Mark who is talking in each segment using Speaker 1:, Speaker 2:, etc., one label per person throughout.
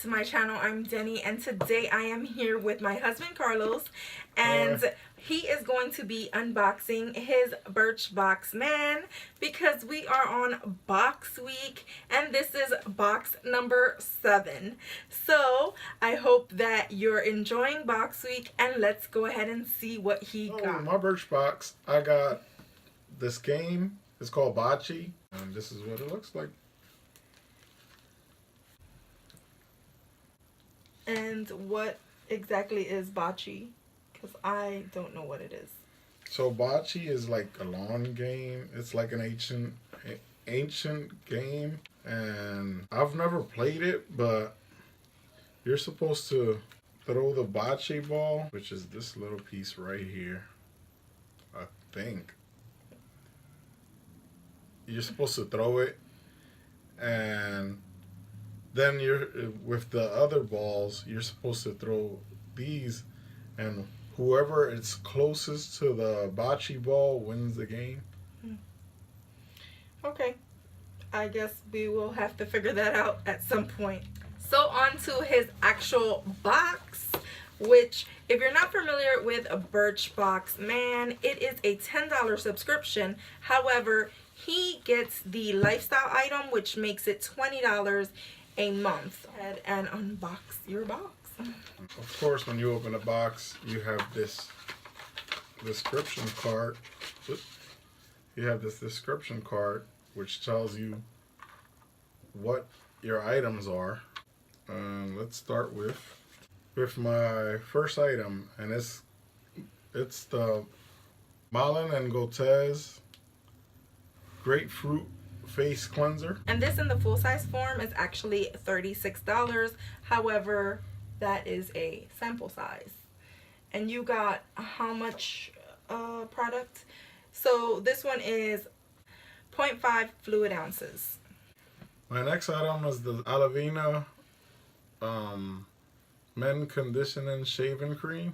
Speaker 1: to my channel. I'm Denny, and today I am here with my husband Carlos, and he is going to be unboxing his Birch Box Man because we are on box week and this is box number 7. So I hope that you're enjoying box week, and let's go ahead and see what he got.
Speaker 2: My Birch Box, I got this game. It's called Bocce, and this is what it looks like.
Speaker 1: And what exactly is bocce? Because I don't know what it is.
Speaker 2: So bocce is like a lawn game. It's like an ancient game, and I've never played it, but you're supposed to throw the bocce ball, which is this little piece right here, I think. You're supposed to throw it, and then you're with the other balls, you're supposed to throw these, and whoever is closest to the bocce ball wins the game.
Speaker 1: Okay, I guess we will have to figure that out at some point. So on to his actual box, which if you're not familiar with a Birch Box Man, it is a $10 subscription. However, he gets the lifestyle item, which makes it $20 a month. Go ahead and unbox your box.
Speaker 2: Of course, when you open a box, you have this description card. You have this description card which tells you what your items are. Let's start with my first item, and it's the Malin and Gotez Grapefruit Face Cleanser.
Speaker 1: And this in the full size form is actually $36. However, that is a sample size. And you got how much product? So this one is 0.5 fluid ounces.
Speaker 2: My next item is the Alavina Men Conditioning Shaving Cream.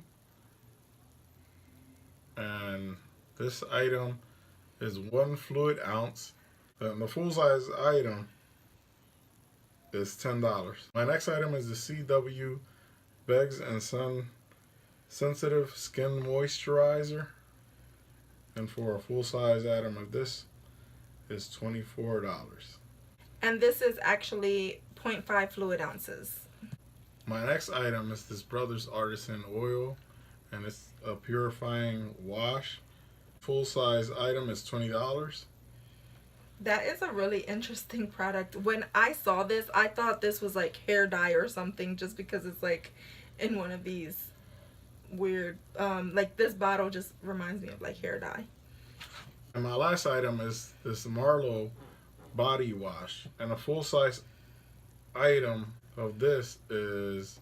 Speaker 2: And this item is 1 fluid ounce. And the full-size item is $10. My next item is the CW Beggs and Sun Sensitive Skin Moisturizer. And for a full-size item of this is $24.
Speaker 1: And this is actually 0.5 fluid ounces.
Speaker 2: My next item is this Brothers Artisan Oil, and it's a purifying wash. Full-size item is $20.
Speaker 1: That is a really interesting product. When I saw this, I thought this was like hair dye or something, just because it's like in one of these weird, like this bottle just reminds me of like hair dye.
Speaker 2: And my last item is this Marlowe body wash, and a full-size item of this is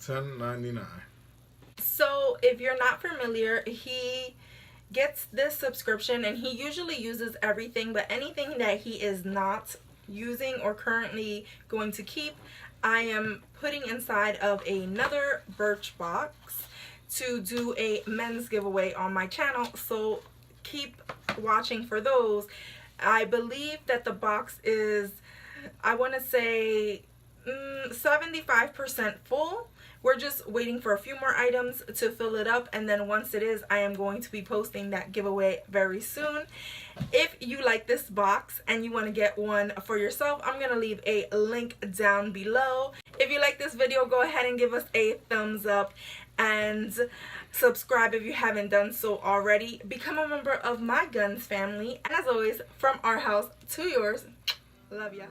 Speaker 2: $10.99.
Speaker 1: So if you're not familiar, he gets this subscription and he usually uses everything, but anything that he is not using or currently going to keep, I am putting inside of another Birch Box to do a men's giveaway on my channel. So keep watching for those. I believe that the box is, I want to say 75% full. We're just waiting for a few more items to fill it up, and then once it is, I am going to be posting that giveaway very soon. If you like this box and you want to get one for yourself, I'm going to leave a link down below. If you like this video, go ahead and give us a thumbs up and subscribe if you haven't done so already. Become a member of my Guns family, and as always, from our house to yours, love ya.